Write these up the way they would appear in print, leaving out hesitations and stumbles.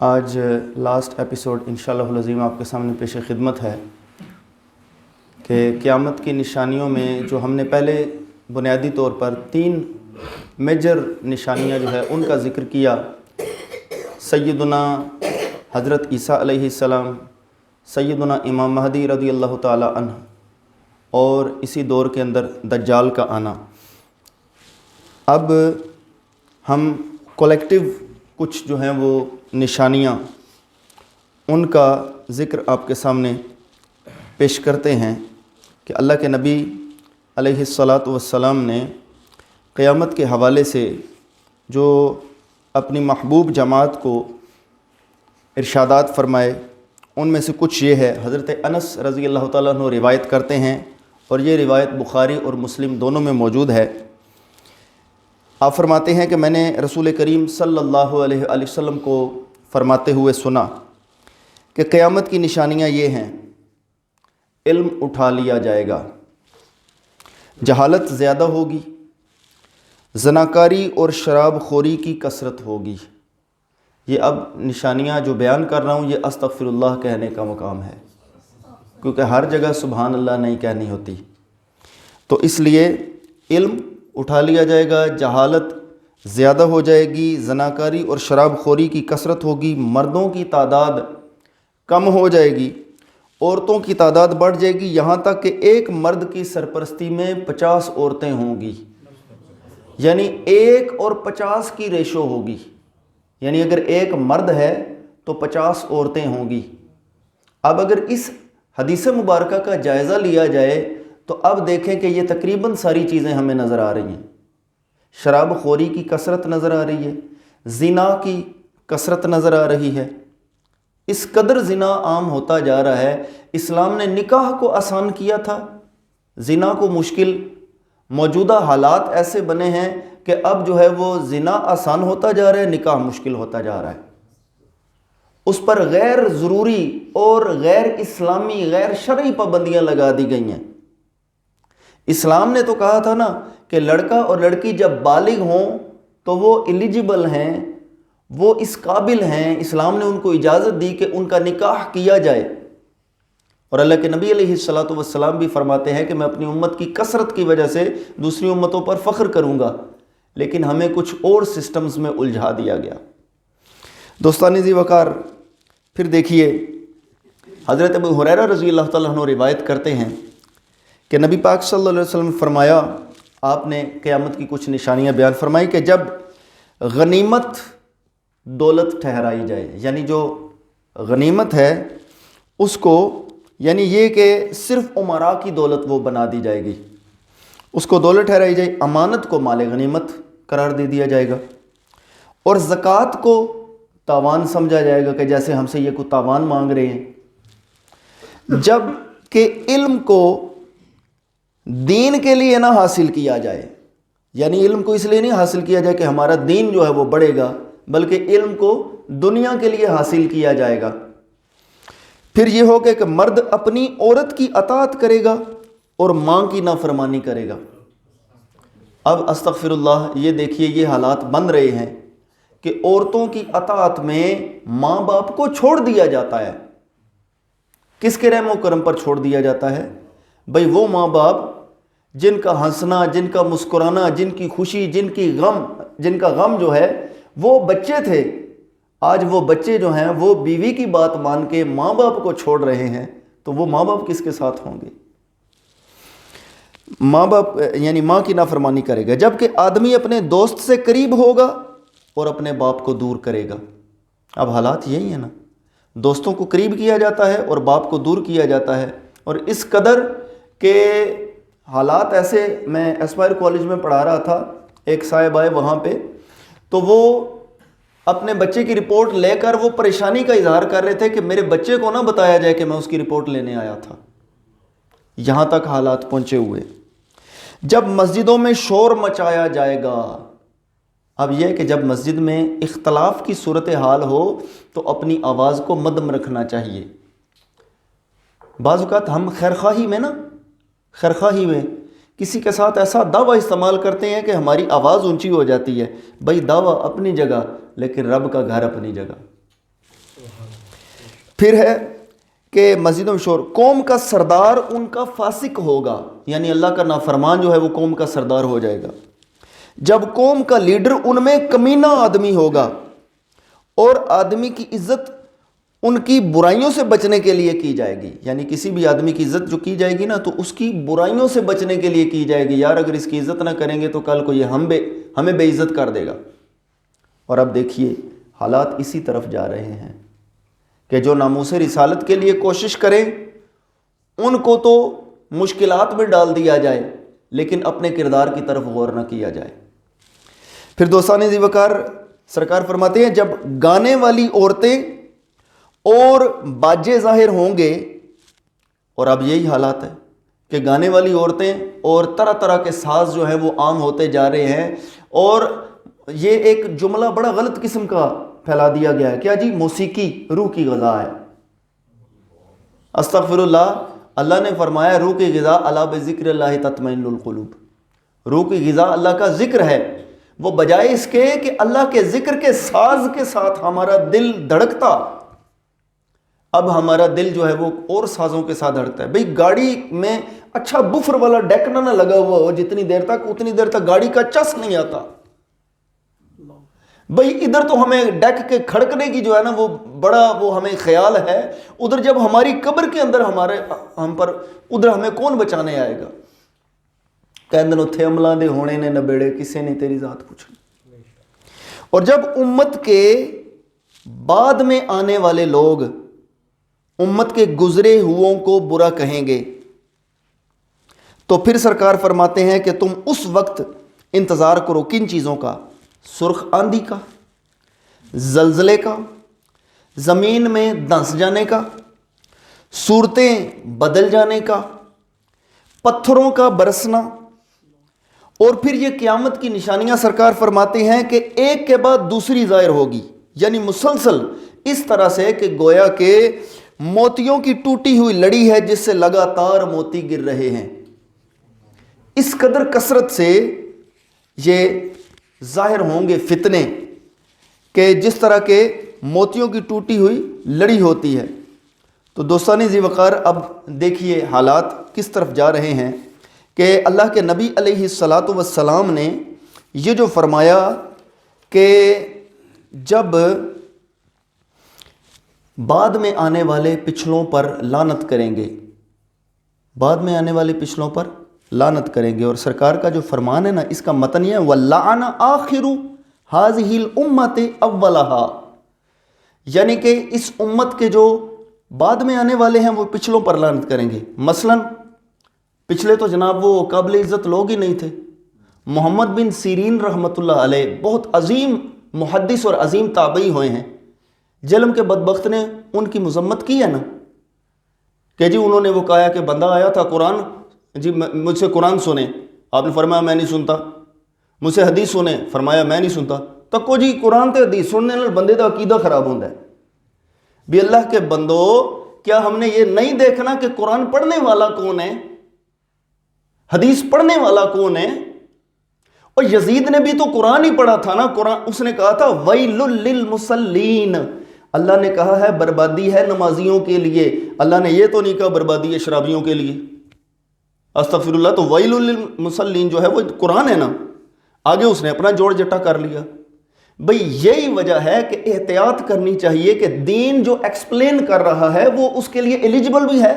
آج last episode انشاءاللہ العظیم آپ کے سامنے پیش خدمت ہے کہ قیامت کی نشانیوں میں جو ہم نے پہلے بنیادی طور پر 3 میجر نشانیاں جو ہے ان کا ذکر کیا، سیدنا حضرت عیسیٰ علیہ السلام، سیدنا امام مہدی رضی اللہ تعالی عنہ، اور اسی دور کے اندر دجال کا آنا۔ اب ہم کولیکٹیو کچھ جو ہیں وہ نشانیاں ان کا ذکر آپ کے سامنے پیش کرتے ہیں کہ اللہ کے نبی علیہ الصلاۃ والسلام نے قیامت کے حوالے سے جو اپنی محبوب جماعت کو ارشادات فرمائے، ان میں سے کچھ یہ ہے۔ حضرت انس رضی اللہ تعالیٰ عنہ روایت کرتے ہیں، اور یہ روایت بخاری اور مسلم دونوں میں موجود ہے۔ آپ فرماتے ہیں کہ میں نے رسول کریم صلی اللہ علیہ وآلہ وسلم کو فرماتے ہوئے سنا کہ قیامت کی نشانیاں یہ ہیں: علم اٹھا لیا جائے گا، جہالت زیادہ ہوگی، زناکاری اور شراب خوری کی کثرت ہوگی۔ یہ اب نشانیاں جو بیان کر رہا ہوں یہ استغفر اللہ کہنے کا مقام ہے، کیونکہ ہر جگہ سبحان اللہ نہیں کہنی ہوتی، تو اس لیے علم اٹھا لیا جائے گا، جہالت زیادہ ہو جائے گی، زناکاری اور شراب خوری کی کثرت ہوگی، مردوں کی تعداد کم ہو جائے گی، عورتوں کی تعداد بڑھ جائے گی، یہاں تک کہ ایک مرد کی سرپرستی میں 50 عورتیں ہوں گی، یعنی 1 اور 50 کی ریشو ہوگی، یعنی اگر ایک مرد ہے تو 50 عورتیں ہوں گی۔ اب اگر اس حدیث مبارکہ کا جائزہ لیا جائے تو اب دیکھیں کہ یہ تقریباً ساری چیزیں ہمیں نظر آ رہی ہیں۔ شراب خوری کی کثرت نظر آ رہی ہے، زنا کی کثرت نظر آ رہی ہے، اس قدر زنا عام ہوتا جا رہا ہے۔ اسلام نے نکاح کو آسان کیا تھا، زنا کو مشکل۔ موجودہ حالات ایسے بنے ہیں کہ اب جو ہے وہ زنا آسان ہوتا جا رہا ہے، نکاح مشکل ہوتا جا رہا ہے۔ اس پر غیر ضروری اور غیر اسلامی غیر شرعی پابندیاں لگا دی گئی ہیں۔ اسلام نے تو کہا تھا نا کہ لڑکا اور لڑکی جب بالغ ہوں تو وہ ایلیجیبل ہیں، وہ اس قابل ہیں، اسلام نے ان کو اجازت دی کہ ان کا نکاح کیا جائے۔ اور اللہ کے نبی علیہ الصلاۃ والسلام بھی فرماتے ہیں کہ میں اپنی امت کی کثرت کی وجہ سے دوسری امتوں پر فخر کروں گا، لیکن ہمیں کچھ اور سسٹمز میں الجھا دیا گیا۔ دوستان ذی وقار، پھر دیکھیے حضرت ابو ہریرہ رضی اللہ تعالیٰ عنہ روایت کرتے ہیں کہ نبی پاک صلی اللہ علیہ وسلم نے فرمایا، آپ نے قیامت کی کچھ نشانیاں بیان فرمائی کہ جب غنیمت دولت ٹھہرائی جائے، یعنی جو غنیمت ہے اس کو، یعنی یہ کہ صرف امراء کی دولت وہ بنا دی جائے گی، اس کو دولت ٹھہرائی جائے، امانت کو مال غنیمت قرار دے دیا جائے گا، اور زکوٰۃ کو تاوان سمجھا جائے گا کہ جیسے ہم سے یہ کوئی تاوان مانگ رہے ہیں۔ جب کہ علم کو دین کے لیے نہ حاصل کیا جائے، یعنی علم کو اس لیے نہیں حاصل کیا جائے کہ ہمارا دین جو ہے وہ بڑھے گا، بلکہ علم کو دنیا کے لیے حاصل کیا جائے گا۔ پھر یہ ہوگا کہ مرد اپنی عورت کی اطاعت کرے گا اور ماں کی نافرمانی کرے گا۔ اب استغفر اللہ، یہ دیکھیے یہ حالات بن رہے ہیں کہ عورتوں کی اطاعت میں ماں باپ کو چھوڑ دیا جاتا ہے۔ کس کے رحم و کرم پر چھوڑ دیا جاتا ہے؟ بھئی وہ ماں باپ جن کا ہنسنا، جن کا مسکرانا، جن کی خوشی، جن کا غم جو ہے وہ بچے تھے، آج وہ بچے جو ہیں وہ بیوی کی بات مان کے ماں باپ کو چھوڑ رہے ہیں، تو وہ ماں باپ کس کے ساتھ ہوں گے؟ ماں باپ یعنی ماں کی نافرمانی کرے گا، جبکہ آدمی اپنے دوست سے قریب ہوگا اور اپنے باپ کو دور کرے گا۔ اب حالات یہی ہیں نا، دوستوں کو قریب کیا جاتا ہے اور باپ کو دور کیا جاتا ہے، اور اس قدر کہ حالات ایسے، میں اسپائر کالج میں پڑھا رہا تھا، ایک صاحب آئے وہاں پہ، تو وہ اپنے بچے کی رپورٹ لے کر وہ پریشانی کا اظہار کر رہے تھے کہ میرے بچے کو نہ بتایا جائے کہ میں اس کی رپورٹ لینے آیا تھا۔ یہاں تک حالات پہنچے ہوئے۔ جب مسجدوں میں شور مچایا جائے گا، اب یہ کہ جب مسجد میں اختلاف کی صورتحال ہو تو اپنی آواز کو مدم رکھنا چاہیے۔ بعض اوقات ہم خیرخواہی میں کسی کے ساتھ ایسا دعویٰ استعمال کرتے ہیں کہ ہماری آواز اونچی ہو جاتی ہے۔ بھائی دعویٰ اپنی جگہ، لیکن رب کا گھر اپنی جگہ۔ پھر ہے کہ مسجدوں میں شور، قوم کا سردار ان کا فاسق ہوگا، یعنی اللہ کا نافرمان جو ہے وہ قوم کا سردار ہو جائے گا جب قوم کا لیڈر ان میں کمینہ آدمی ہوگا، اور آدمی کی عزت ان کی برائیوں سے بچنے کے لیے کی جائے گی، یعنی کسی بھی آدمی کی عزت جو کی جائے گی نا تو اس کی برائیوں سے بچنے کے لیے کی جائے گی، یار اگر اس کی عزت نہ کریں گے تو کل کو یہ ہمیں بے عزت کر دے گا۔ اور اب دیکھیے حالات اسی طرف جا رہے ہیں کہ جو ناموس رسالت کے لیے کوشش کریں ان کو تو مشکلات میں ڈال دیا جائے، لیکن اپنے کردار کی طرف غور نہ کیا جائے۔ پھر دوستان ذی وقار سرکار فرماتے ہیں جب گانے والی عورتیں اور باجے ظاہر ہوں گے، اور اب یہی حالات ہے کہ گانے والی عورتیں اور طرح طرح کے ساز جو ہیں وہ عام ہوتے جا رہے ہیں، اور یہ ایک جملہ بڑا غلط قسم کا پھیلا دیا گیا ہے، کیا جی؟ موسیقی روح کی غذا ہے۔ استغفر اللہ، اللہ نے فرمایا روح کی غذا الا بذکر اللہ تطمئن القلوب، روح کی غذا اللہ کا ذکر ہے، وہ بجائے اس کے کہ اللہ کے ذکر کے ساز کے ساتھ ہمارا دل دھڑکتا، اب ہمارا دل جو ہے وہ اور سازوں کے ساتھ دھڑکتا ہے۔ بھئی گاڑی میں اچھا بفر والا ڈیکنا نہ لگا ہوا ہو اتنی دیر تک گاڑی کا چس نہیں آتا۔ بھئی ادھر تو ہمیں ڈیک کے کھڑکنے کی جو ہے نا وہ بڑا وہ ہمیں خیال ہے، ادھر جب ہماری قبر کے اندر ہم پر ادھر ہمیں کون بچانے آئے گا؟ کہندن اتھے عملہ دے ہونے نے نبیڑے کسے نے تیری ذات پوچھنی۔ اور جب امت کے بعد میں آنے والے لوگ امت کے گزرے ہووں کو برا کہیں گے تو پھر سرکار فرماتے ہیں کہ تم اس وقت انتظار کرو کن چیزوں کا؟ سرخ آندھی کا، زلزلے کا، زمین میں دھنس جانے کا، صورتیں بدل جانے کا، پتھروں کا برسنا، اور پھر یہ قیامت کی نشانیاں سرکار فرماتے ہیں کہ ایک کے بعد دوسری ظاہر ہوگی، یعنی مسلسل اس طرح سے کہ گویا کہ موتیوں کی ٹوٹی ہوئی لڑی ہے جس سے لگاتار موتی گر رہے ہیں، اس قدر کثرت سے یہ ظاہر ہوں گے فتنے کہ جس طرح کے موتیوں کی ٹوٹی ہوئی لڑی ہوتی ہے۔ تو دوستان ذی وقار اب دیکھیے حالات کس طرف جا رہے ہیں کہ اللہ کے نبی علیہ الصلاۃ والسلام نے یہ جو فرمایا کہ جب بعد میں آنے والے پچھلوں پر لعنت کریں گے، بعد میں آنے والے پچھلوں پر لعنت کریں گے، اور سرکار کا جو فرمان ہے نا اس کا متن یہ ہے وَلَّعَنَ آخِرُ هَذِهِ الْأُمَّةِ أَوَّلَهَا، یعنی کہ اس امت کے جو بعد میں آنے والے ہیں وہ پچھلوں پر لعنت کریں گے۔ مثلا پچھلے تو جناب وہ قابل عزت لوگ ہی نہیں تھے۔ محمد بن سیرین رحمۃ اللہ علیہ بہت عظیم محدث اور عظیم تابعی ہوئے ہیں، جلم کے بدبخت نے ان کی مذمت کی ہے نا کہ جی انہوں نے وہ کہا کہ بندہ آیا تھا قرآن، جی مجھ سے قرآن سنیں، آپ نے فرمایا میں نہیں سنتا، مجھ سے حدیث سنیں، فرمایا میں نہیں سنتا، تکو جی قرآن تے حدیث سننے نال بندے دا عقیدہ خراب ہوتا ہے۔ بھی اللہ کے بندو کیا ہم نے یہ نہیں دیکھنا کہ قرآن پڑھنے والا کون ہے، حدیث پڑھنے والا کون ہے؟ اور یزید نے بھی تو قرآن ہی پڑھا تھا نا، قرآن اس نے کہا تھا وَيْلٌ لِّلْمُصَلِّينَ، اللہ نے کہا ہے بربادی ہے نمازیوں کے لیے، اللہ نے یہ تو نہیں کہا بربادی ہے شرابیوں کے لیے۔ استغفر اللہ، تو وَيْلٌ لِّلْمُصَلِّينَ جو ہے وہ قرآن ہے نا، آگے اس نے اپنا جوڑ جٹا کر لیا۔ بھئی یہی وجہ ہے کہ احتیاط کرنی چاہیے کہ دین جو ایکسپلین کر رہا ہے وہ اس کے لیے ایلیجبل بھی ہے،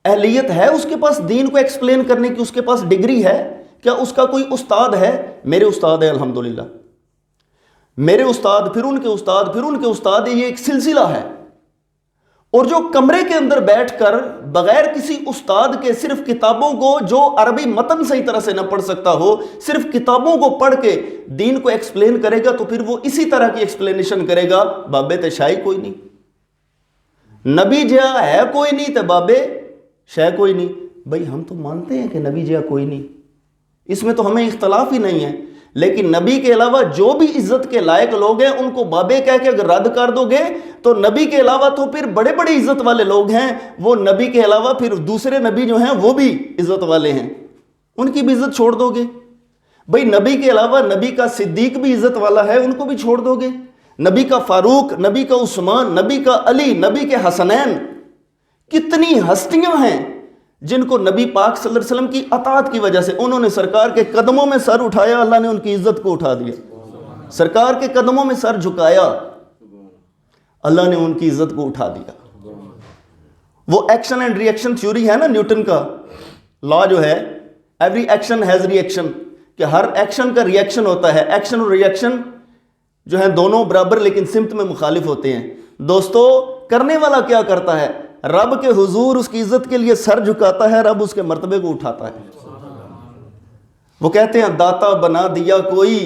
اہلیت ہے اس کے پاس دین کو ایکسپلین کرنے کی، اس کے پاس ڈگری ہے، کیا اس کا کوئی استاد ہے؟ میرے استاد ہے الحمدللہ، میرے استاد پھر ان کے استاد پھر ان کے استاد، یہ ایک سلسلہ ہے۔ اور جو کمرے کے اندر بیٹھ کر بغیر کسی استاد کے صرف کتابوں کو، جو عربی متن صحیح طرح سے نہ پڑھ سکتا ہو، صرف کتابوں کو پڑھ کے دین کو ایکسپلین کرے گا تو پھر وہ اسی طرح کی ایکسپلینیشن کرے گا، بابے تے شاہی کوئی نہیں، نبی جہاں ہے کوئی نہیں تے بابے شاہ کوئی نہیں۔ بھئی ہم تو مانتے ہیں کہ نبی جہاں کوئی نہیں، اس میں تو ہمیں اختلاف ہی نہیں ہے، لیکن نبی کے علاوہ جو بھی عزت کے لائق لوگ ہیں ان کو بابے کہہ کے اگر رد کر دو گے تو نبی کے علاوہ تو پھر بڑے بڑے عزت والے لوگ ہیں، وہ نبی کے علاوہ پھر دوسرے نبی جو ہیں وہ بھی عزت والے ہیں، ان کی بھی عزت چھوڑ دو گے۔ بھئی نبی کے علاوہ نبی کا صدیق بھی عزت والا ہے، ان کو بھی چھوڑ دو گے۔ نبی کا فاروق، نبی کا عثمان، نبی کا علی، نبی کے حسنین، کتنی ہستیاں ہیں جن کو نبی پاک صلی اللہ علیہ وسلم کی اطاعت کی وجہ سے انہوں نے سرکار کے قدموں میں سر اٹھایا، اللہ نے ان کی عزت کو اٹھا دیا. سرکار کے قدموں میں سر جھکایا، اللہ نے ان کی عزت کو اٹھا دیا. وہ action and reaction theory ہے نا نیوٹن کا لا جو ہے، every action has reaction, کہ ہر ایکشن کا ری ایکشن ہوتا ہے. ایکشن اور ری ایکشن جو ہیں دونوں برابر لیکن سمت میں مخالف ہوتے ہیں. دوستو کرنے والا کیا کرتا ہے؟ رب کے حضور اس کی عزت کے لیے سر جھکاتا ہے، رب اس کے مرتبے کو اٹھاتا ہے. وہ کہتے ہیں داتا بنا دیا کوئی،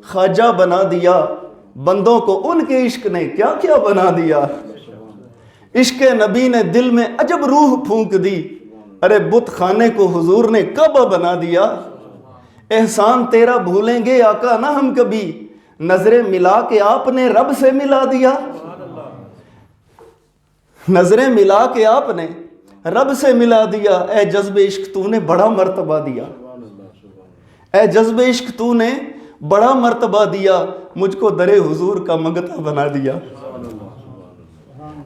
خواجہ بنا دیا بندوں کو ان کے عشق نے کیا کیا بنا دیا. عشق نبی نے دل میں عجب روح پھونک دی، ارے بت خانے کو حضور نے کعبہ بنا دیا. احسان تیرا بھولیں گے آقا نہ ہم کبھی، نظریں ملا کے آپ نے رب سے ملا دیا. نظریں ملا کے آپ نے رب سے ملا دیا. اے جذب عشق تو نے بڑا مرتبہ دیا، اے جذب عشق تو نے بڑا مرتبہ دیا، مجھ کو در حضور کا منگتا بنا دیا.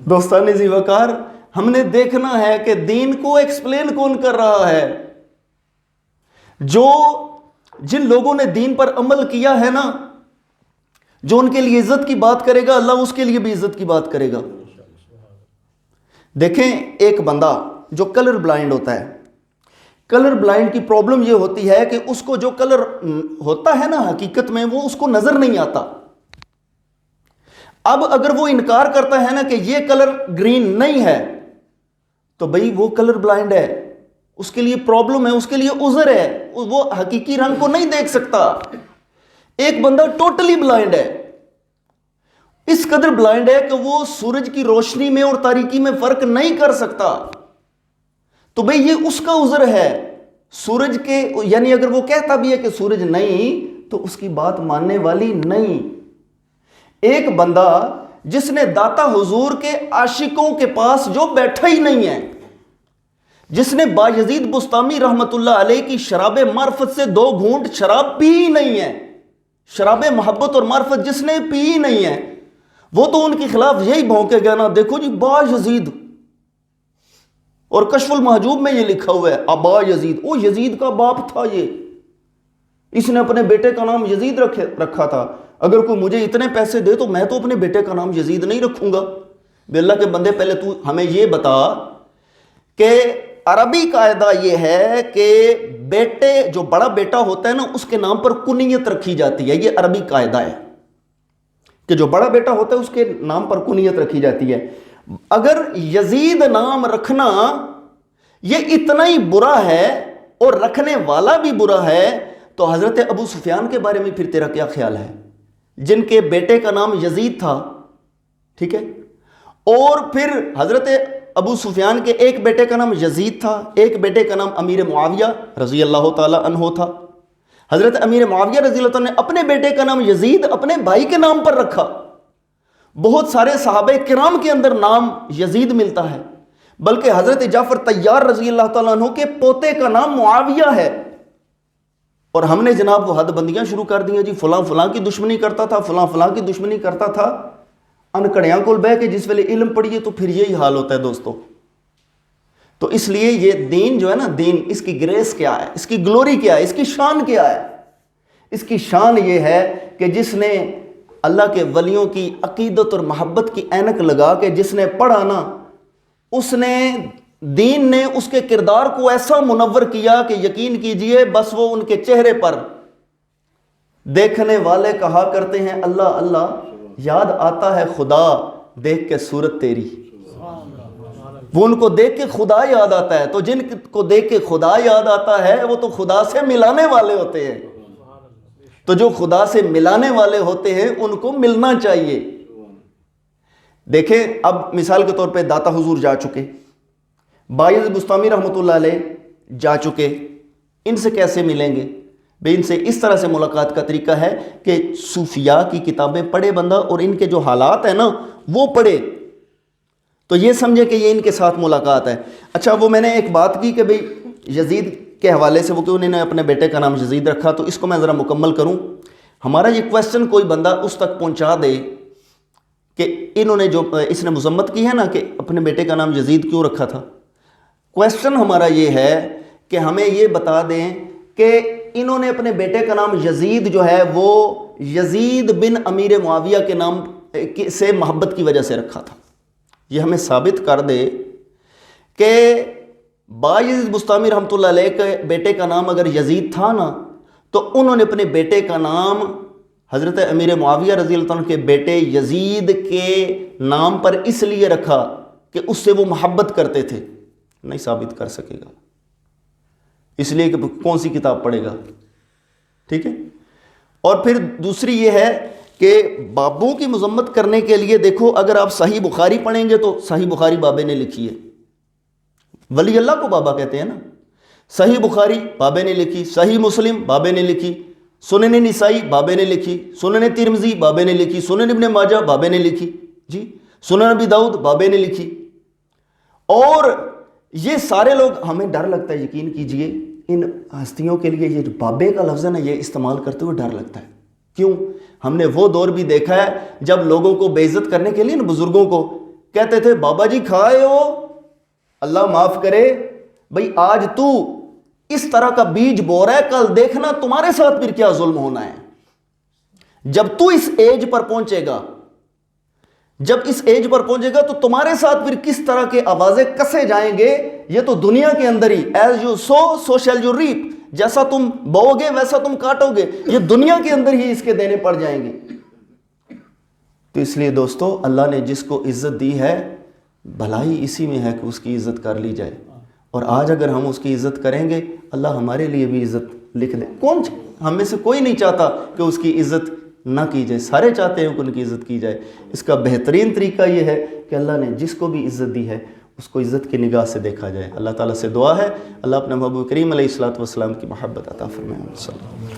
دوستان ذی وقار، ہم نے دیکھنا ہے کہ دین کو ایکسپلین کون کر رہا ہے. جن لوگوں نے دین پر عمل کیا ہے نا، جو ان کے لیے عزت کی بات کرے گا، اللہ اس کے لیے بھی عزت کی بات کرے گا. دیکھیں ایک بندہ جو کلر بلائنڈ ہوتا ہے، کلر بلائنڈ کی پرابلم یہ ہوتی ہے کہ اس کو جو کلر ہوتا ہے نا حقیقت میں وہ اس کو نظر نہیں آتا. اب اگر وہ انکار کرتا ہے نا کہ یہ کلر گرین نہیں ہے تو بھئی وہ کلر بلائنڈ ہے، اس کے لیے پرابلم ہے، اس کے لیے عذر ہے، وہ حقیقی رنگ کو نہیں دیکھ سکتا. ایک بندہ ٹوٹلی بلائنڈ ہے، اس قدر بلائنڈ ہے کہ وہ سورج کی روشنی میں اور تاریکی میں فرق نہیں کر سکتا. تو بھئی یہ اس کا عذر ہے. سورج کے یعنی اگر وہ کہتا بھی ہے کہ سورج نہیں تو اس کی بات ماننے والی نہیں. ایک بندہ جس نے داتا حضور کے عاشقوں کے پاس جو بیٹھا ہی نہیں ہے، جس نے بایزید بستامی رحمت اللہ علیہ کی شراب معرفت سے 2 گھونٹ شراب پی ہی نہیں ہے، شراب محبت اور معرفت جس نے پی ہی نہیں ہے، وہ تو ان کے خلاف یہی بھونکے گا نا، دیکھو جی با یزید. اور کشف المحجوب میں یہ لکھا ہوا ہے ابا یزید، وہ یزید کا باپ تھا، یہ اس نے اپنے بیٹے کا نام یزید رکھا تھا. اگر کوئی مجھے اتنے پیسے دے تو میں تو اپنے بیٹے کا نام یزید نہیں رکھوں گا. بے اللہ کے بندے پہلے تو ہمیں یہ بتا کہ عربی قاعدہ یہ ہے کہ بیٹے جو بڑا بیٹا ہوتا ہے نا اس کے نام پر کنیت رکھی جاتی ہے. یہ عربی قاعدہ ہے کہ جو بڑا بیٹا ہوتا ہے اس کے نام پر کنیت رکھی جاتی ہے. اگر یزید نام رکھنا یہ اتنا ہی برا ہے اور رکھنے والا بھی برا ہے تو حضرت ابو سفیان کے بارے میں پھر تیرا کیا خیال ہے، جن کے بیٹے کا نام یزید تھا، ٹھیک ہے، اور پھر حضرت ابو سفیان کے ایک بیٹے کا نام یزید تھا، ایک بیٹے کا نام امیر معاویہ رضی اللہ تعالی عنہ تھا. حضرت امیر معاویہ رضی اللہ عنہ نے اپنے بیٹے کا نام یزید اپنے بھائی کے نام پر رکھا. بہت سارے صحابہ کرام کے اندر نام یزید ملتا ہے، بلکہ حضرت جعفر طیار رضی اللہ تعالیٰ عنہ کے پوتے کا نام معاویہ ہے. اور ہم نے جناب وہ حد بندیاں شروع کر دیا، جی فلاں فلاں کی دشمنی کرتا تھا، فلاں فلاں کی دشمنی کرتا تھا. انکڑیاں کول بہ کے جس ویلے علم پڑھیے تو پھر یہی حال ہوتا ہے دوستو. تو اس لیے یہ دین جو ہے نا، دین اس کی گریس کیا ہے، اس کی گلوری کیا ہے، اس کی شان کیا ہے؟ اس کی شان یہ ہے کہ جس نے اللہ کے ولیوں کی عقیدت اور محبت کی اینک لگا کے جس نے پڑھا نا، اس نے دین نے اس کے کردار کو ایسا منور کیا کہ یقین کیجئے بس وہ ان کے چہرے پر دیکھنے والے کہا کرتے ہیں اللہ اللہ، یاد آتا ہے خدا دیکھ کے صورت تیری. وہ ان کو دیکھ کے خدا یاد آتا ہے. تو جن کو دیکھ کے خدا یاد آتا ہے وہ تو خدا سے ملانے والے ہوتے ہیں. تو جو خدا سے ملانے والے ہوتے ہیں ان کو ملنا چاہیے. دیکھیں اب مثال کے طور پہ داتا حضور جا چکے، بایزید بستامی رحمۃ اللہ علیہ جا چکے، ان سے کیسے ملیں گے؟ بھئی ان سے اس طرح سے ملاقات کا طریقہ ہے کہ صوفیاء کی کتابیں پڑھے بندہ اور ان کے جو حالات ہیں نا وہ پڑھے تو یہ سمجھے کہ یہ ان کے ساتھ ملاقات ہے. اچھا وہ میں نے ایک بات کی کہ بھئی یزید کے حوالے سے وہ کہ انہوں نے اپنے بیٹے کا نام یزید رکھا، تو اس کو میں ذرا مکمل کروں. ہمارا یہ کویسچن کوئی بندہ اس تک پہنچا دے کہ انہوں نے جو اس نے مذمت کی ہے نا کہ اپنے بیٹے کا نام یزید کیوں رکھا تھا، کویسچن ہمارا یہ ہے کہ ہمیں یہ بتا دیں کہ انہوں نے اپنے بیٹے کا نام یزید جو ہے وہ یزید بن امیر معاویہ کے نام سے محبت کی وجہ سے رکھا تھا۔ یہ ہمیں ثابت کر دے کہ بایزید بستامی رحمۃ اللہ علیہ کے بیٹے کا نام اگر یزید تھا نا تو انہوں نے اپنے بیٹے کا نام حضرت امیر معاویہ رضی اللہ عنہ کے بیٹے یزید کے نام پر اس لیے رکھا کہ اس سے وہ محبت کرتے تھے، نہیں ثابت کر سکے گا، اس لیے کہ کون سی کتاب پڑھے گا، ٹھیک ہے۔ اور پھر دوسری یہ ہے کہ بابوں کی مذمت کرنے کے لیے دیکھو، اگر آپ صحیح بخاری پڑھیں گے تو صحیح بخاری بابے نے لکھی ہے، ولی اللہ کو بابا کہتے ہیں نا، صحیح بخاری بابے نے لکھی، صحیح مسلم بابے نے لکھی، سنن نسائی بابے نے لکھی، سنن ترمذی بابے نے لکھی، سنن ابن ماجہ بابے نے لکھی، جی سنن ابی داؤد بابے نے لکھی۔ اور یہ سارے لوگ، ہمیں ڈر لگتا ہے، یقین کیجئے ان ہستیوں کے لیے یہ جو بابے کا لفظ ہے نا یہ استعمال کرتے ہوئے ڈر لگتا ہے۔ کیوں؟ ہم نے وہ دور بھی دیکھا ہے جب لوگوں کو بے عزت کرنے کے لیے نا بزرگوں کو کہتے تھے بابا جی کھائے ہو، اللہ معاف کرے بھئی آج تو اس طرح کا بیج بو رہا ہے، کل دیکھنا تمہارے ساتھ پھر کیا ظلم ہونا ہے۔ جب تو اس ایج پر پہنچے گا، جب اس ایج پر پہنچے گا تو تمہارے ساتھ پھر کس طرح کے آوازیں کسے جائیں گے، یہ تو دنیا کے اندر ہی as you sow so shall you reap, جیسا تم بو گے ویسا تم کاٹو گے، یہ دنیا کے اندر ہی اس کے دینے پڑ جائیں گے۔ تو اس لیے دوستو اللہ نے جس کو عزت دی ہے بھلائی اسی میں ہے کہ اس کی عزت کر لی جائے، اور آج اگر ہم اس کی عزت کریں گے اللہ ہمارے لیے بھی عزت لکھ دے۔ کون ہم میں سے کوئی نہیں چاہتا کہ اس کی عزت نہ کی جائے، سارے چاہتے ہیں کہ ان کی عزت کی جائے۔ اس کا بہترین طریقہ یہ ہے کہ اللہ نے جس کو بھی عزت دی ہے اس کو عزت کی نگاہ سے دیکھا جائے۔ اللہ تعالیٰ سے دعا ہے اللہ اپنے محبوب کریم علیہ الصلوۃ والسلام کی محبت عطا فرمائے۔